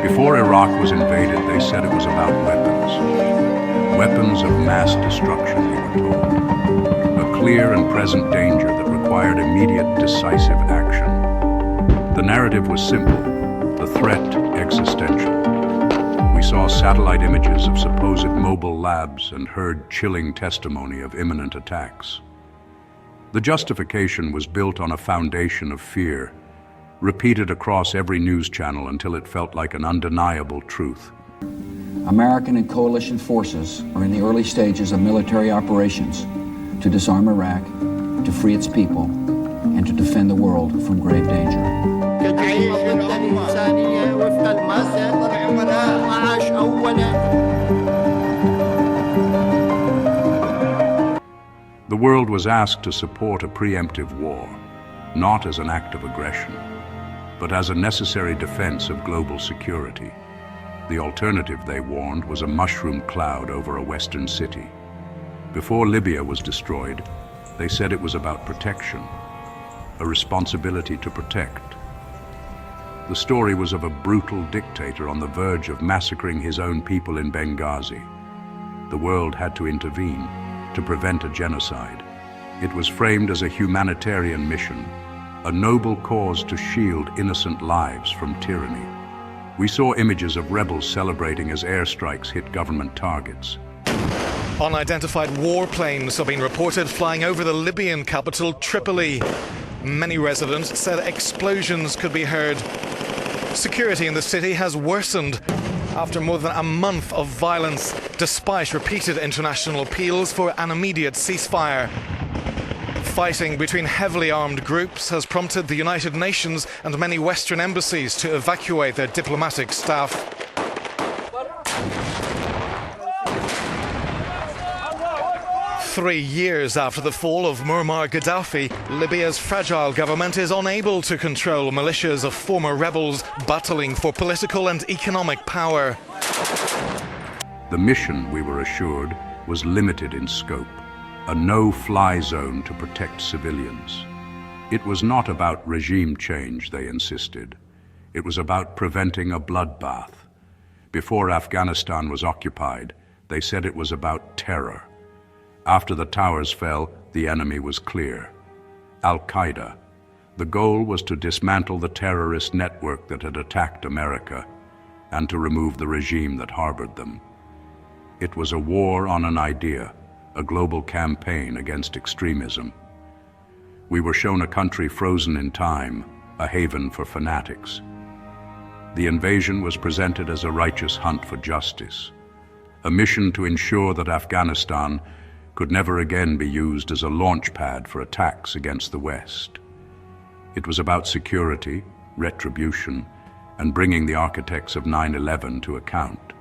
Before Iraq was invaded, they said it was about weapons. Weapons of mass destruction, we were told. A clear and present danger that required immediate, decisive action. The narrative was simple, the threat existential. We saw satellite images of supposed mobile labs and heard chilling testimony of imminent attacks. The justification was built on a foundation of fear, repeated across every news channel until it felt like an undeniable truth. American and coalition forces are in the early stages of military operations to disarm Iraq, to free its people, and to defend the world from grave danger. The world was asked to support a preemptive war, not as an act of aggression, but as a necessary defense of global security. The alternative, they warned, was a mushroom cloud over a western city. Before Libya was destroyed, they said it was about protection, a responsibility to protect. The story was of a brutal dictator on the verge of massacring his own people in Benghazi. The world had to intervene to prevent a genocide. It was framed as a humanitarian mission, a noble cause to shield innocent lives from tyranny. We saw images of rebels celebrating as airstrikes hit government targets. Unidentified warplanes have been reported flying over the Libyan capital, Tripoli. Many residents said explosions could be heard. Security in the city has worsened after more than a month of violence, despite repeated international appeals for an immediate ceasefire. Fighting between heavily armed groups has prompted the United Nations and many Western embassies to evacuate their diplomatic staff. 3 years after the fall of Muammar Gaddafi, Libya's fragile government is unable to control militias of former rebels battling for political and economic power. The mission, we were assured, was limited in scope, a no-fly zone to protect civilians. It was not about regime change, they insisted. It was about preventing a bloodbath. Before Afghanistan was occupied, they said it was about terror. After the towers fell, the enemy was clear. Al-Qaeda. The goal was to dismantle the terrorist network that had attacked America and to remove the regime that harbored them. It was a war on an idea, a global campaign against extremism. We were shown a country frozen in time, a haven for fanatics. The invasion was presented as a righteous hunt for justice, a mission to ensure that Afghanistan could never again be used as a launch pad for attacks against the West. It was about security, retribution, and bringing the architects of 9/11 to account.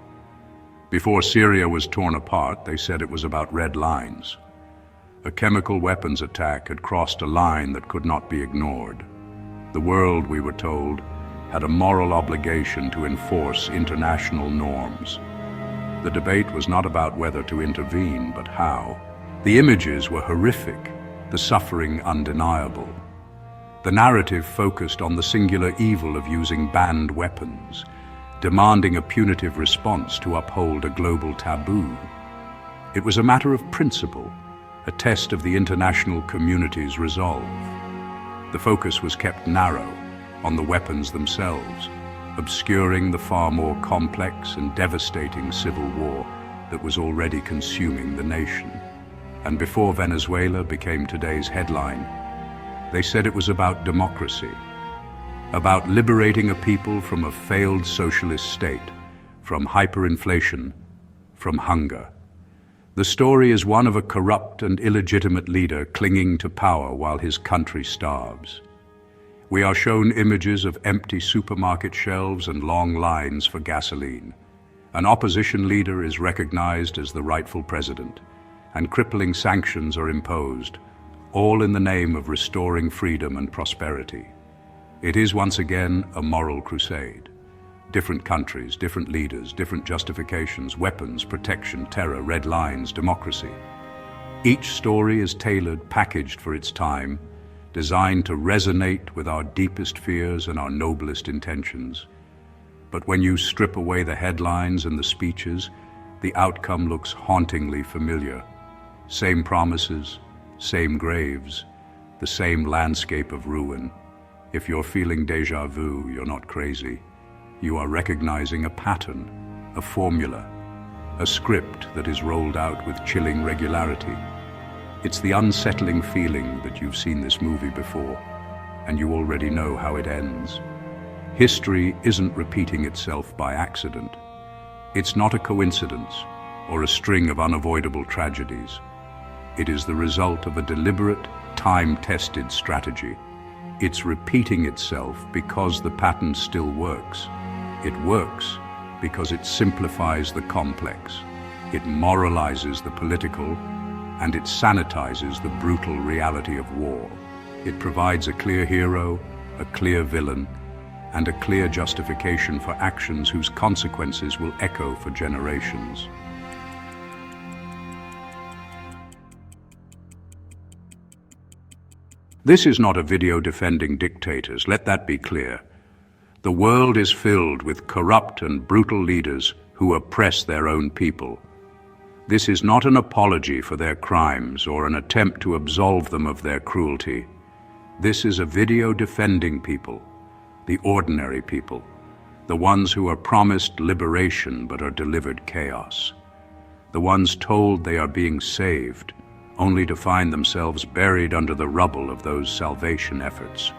Before Syria was torn apart, they said it was about red lines. A chemical weapons attack had crossed a line that could not be ignored. The world, we were told, had a moral obligation to enforce international norms. The debate was not about whether to intervene, but how. The images were horrific, the suffering undeniable. The narrative focused on the singular evil of using banned weapons, demanding a punitive response to uphold a global taboo. It was a matter of principle, a test of the international community's resolve. The focus was kept narrow, on the weapons themselves, obscuring the far more complex and devastating civil war that was already consuming the nation. And before Venezuela became today's headline, they said it was about democracy, about liberating a people from a failed socialist state, from hyperinflation, from hunger. The story is one of a corrupt and illegitimate leader clinging to power while his country starves. We are shown images of empty supermarket shelves and long lines for gasoline. An opposition leader is recognized as the rightful president, and crippling sanctions are imposed, all in the name of restoring freedom and prosperity. It is once again a moral crusade. Different countries, different leaders, different justifications, weapons, protection, terror, red lines, democracy. Each story is tailored, packaged for its time, designed to resonate with our deepest fears and our noblest intentions. But when you strip away the headlines and the speeches, the outcome looks hauntingly familiar. Same promises, same graves, the same landscape of ruin. If you're feeling déjà vu, you're not crazy. You are recognizing a pattern, a formula, a script that is rolled out with chilling regularity. It's the unsettling feeling that you've seen this movie before, and you already know how it ends. History isn't repeating itself by accident. It's not a coincidence or a string of unavoidable tragedies. It is the result of a deliberate, time-tested strategy. It's repeating itself because the pattern still works. It works because it simplifies the complex. It moralizes the political, and it sanitizes the brutal reality of war. It provides a clear hero, a clear villain, and a clear justification for actions whose consequences will echo for generations. This is not a video defending dictators, let that be clear. The world is filled with corrupt and brutal leaders who oppress their own people. This is not an apology for their crimes or an attempt to absolve them of their cruelty. This is a video defending people, the ordinary people, the ones who are promised liberation but are delivered chaos, the ones told they are being saved, only to find themselves buried under the rubble of those salvation efforts,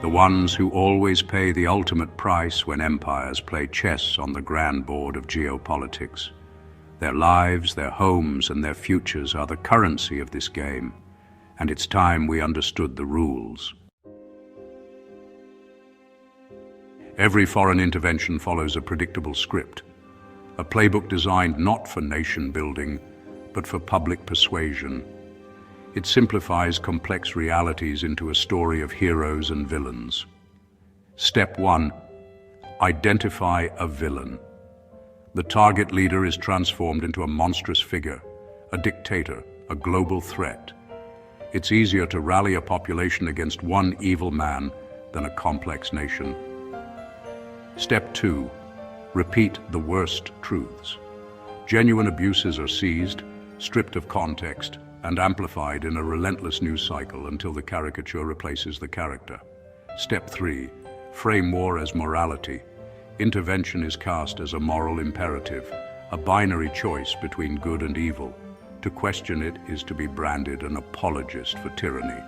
the ones who always pay the ultimate price when empires play chess on the grand board of geopolitics. Their lives, their homes, and their futures are the currency of this game, and it's time we understood the rules. Every foreign intervention follows a predictable script, a playbook designed not for nation building, but for public persuasion. It simplifies complex realities into a story of heroes and villains. Step 1. Identify a villain. The target leader is transformed into a monstrous figure, a dictator, a global threat. It's easier to rally a population against one evil man than a complex nation. Step 2. Repeat the worst truths. Genuine abuses are seized, stripped of context, and amplified in a relentless news cycle until the caricature replaces the character. Step 3. Frame war as morality. Intervention is cast as a moral imperative, a binary choice between good and evil. To question it is to be branded an apologist for tyranny.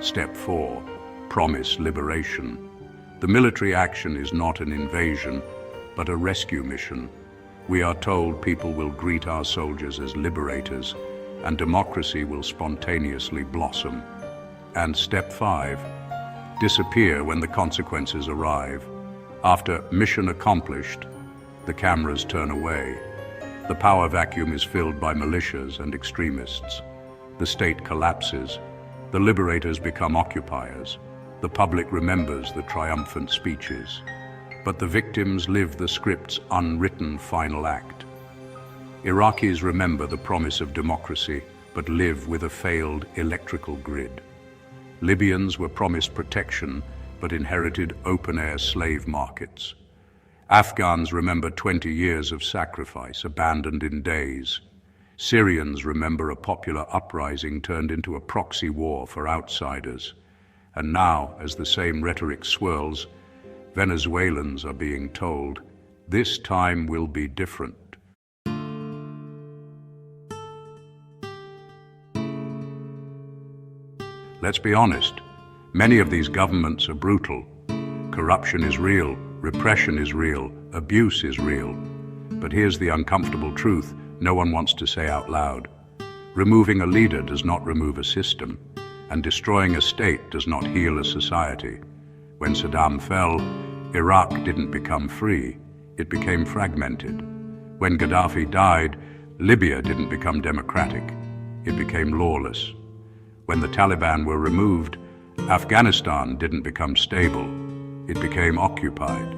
Step 4. Promise liberation. The military action is not an invasion, but a rescue mission. We are told people will greet our soldiers as liberators, and democracy will spontaneously blossom. And Step 5. Disappear when the consequences arrive. After mission accomplished, the cameras turn away. The power vacuum is filled by militias and extremists. The state collapses. The liberators become occupiers. The public remembers the triumphant speeches. But the victims live the script's unwritten final act. Iraqis remember the promise of democracy, but live with a failed electrical grid. Libyans were promised protection, but inherited open-air slave markets. Afghans remember 20 years of sacrifice, abandoned in days. Syrians remember a popular uprising turned into a proxy war for outsiders. And now, as the same rhetoric swirls, Venezuelans are being told, this time will be different. Let's be honest, many of these governments are brutal. Corruption is real, repression is real, abuse is real. But here's the uncomfortable truth no one wants to say out loud. Removing a leader does not remove a system, and destroying a state does not heal a society. When Saddam fell, Iraq didn't become free, it became fragmented. When Gaddafi died, Libya didn't become democratic, it became lawless. When the Taliban were removed, Afghanistan didn't become stable, it became occupied.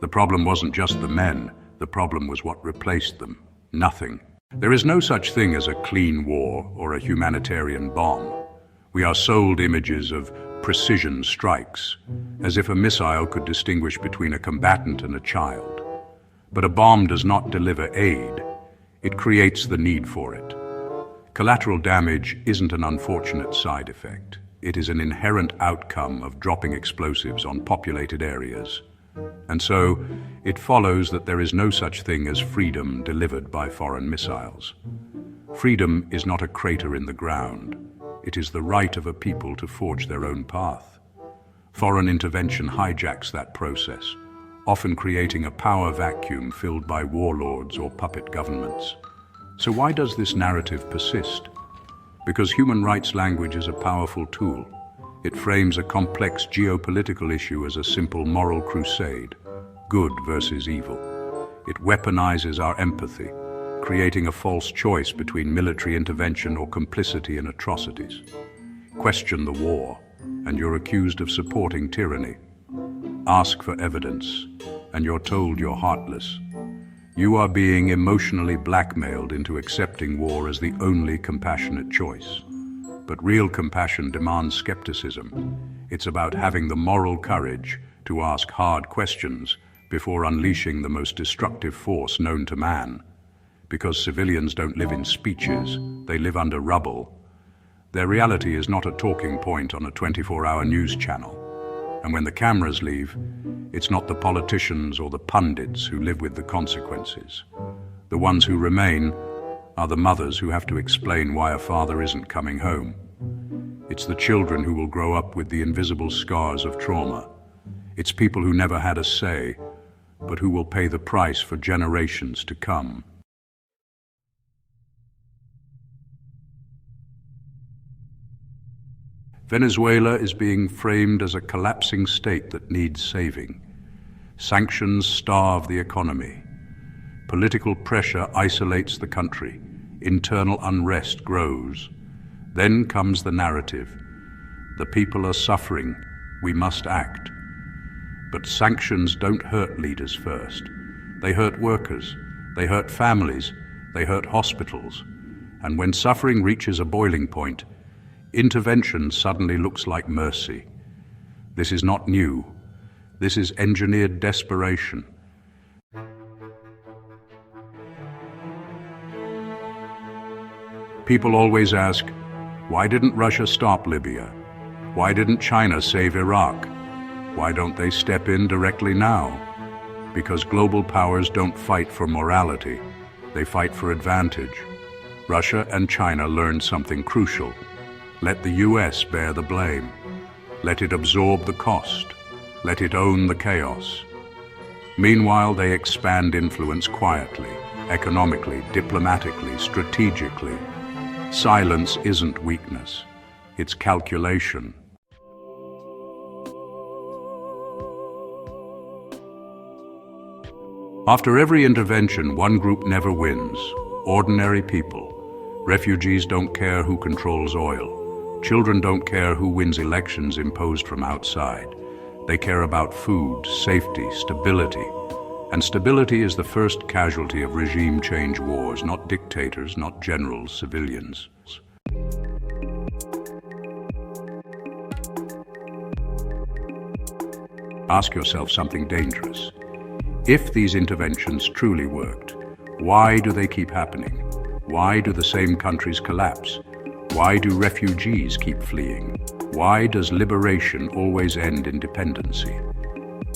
The problem wasn't just the men, the problem was what replaced them. Nothing. There is no such thing as a clean war or a humanitarian bomb. We are sold images of precision strikes, as if a missile could distinguish between a combatant and a child. But a bomb does not deliver aid. It creates the need for it. Collateral damage isn't an unfortunate side effect. It is an inherent outcome of dropping explosives on populated areas. And so, it follows that there is no such thing as freedom delivered by foreign missiles. Freedom is not a crater in the ground. It is the right of a people to forge their own path. Foreign intervention hijacks that process, often creating a power vacuum filled by warlords or puppet governments. So why does this narrative persist? Because human rights language is a powerful tool. It frames a complex geopolitical issue as a simple moral crusade, good versus evil. It weaponizes our empathy, creating a false choice between military intervention or complicity in atrocities. Question the war, and you're accused of supporting tyranny. Ask for evidence, and you're told you're heartless. You are being emotionally blackmailed into accepting war as the only compassionate choice. But real compassion demands skepticism. It's about having the moral courage to ask hard questions before unleashing the most destructive force known to man. Because civilians don't live in speeches, they live under rubble. Their reality is not a talking point on a 24-hour news channel. And when the cameras leave, it's not the politicians or the pundits who live with the consequences. The ones who remain are the mothers who have to explain why a father isn't coming home. It's the children who will grow up with the invisible scars of trauma. It's people who never had a say, but who will pay the price for generations to come. Venezuela is being framed as a collapsing state that needs saving. Sanctions starve the economy. Political pressure isolates the country. Internal unrest grows. Then comes the narrative. The people are suffering. We must act. But sanctions don't hurt leaders first. They hurt workers. They hurt families. They hurt hospitals. And when suffering reaches a boiling point, intervention suddenly looks like mercy. This is not new. This is engineered desperation. People always ask, why didn't Russia stop Libya? Why didn't China save Iraq? Why don't they step in directly now? Because global powers don't fight for morality. They fight for advantage. Russia and China learned something crucial. Let the US bear the blame. Let it absorb the cost. Let it own the chaos. Meanwhile, they expand influence quietly, economically, diplomatically, strategically. Silence isn't weakness. It's calculation. After every intervention, one group never wins. Ordinary people. Refugees don't care who controls oil. Children don't care who wins elections imposed from outside. They care about food, safety, stability. And stability is the first casualty of regime change wars, not dictators, not generals, civilians. Ask yourself something dangerous. If these interventions truly worked, why do they keep happening? Why do the same countries collapse? Why do refugees keep fleeing? Why does liberation always end in dependency?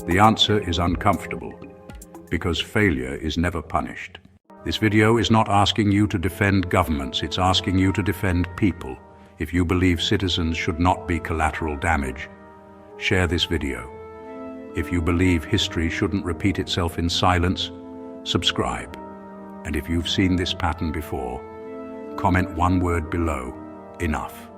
The answer is uncomfortable, because failure is never punished. This video is not asking you to defend governments, it's asking you to defend people. If you believe citizens should not be collateral damage, share this video. If you believe history shouldn't repeat itself in silence, subscribe. And if you've seen this pattern before, comment one word below: enough.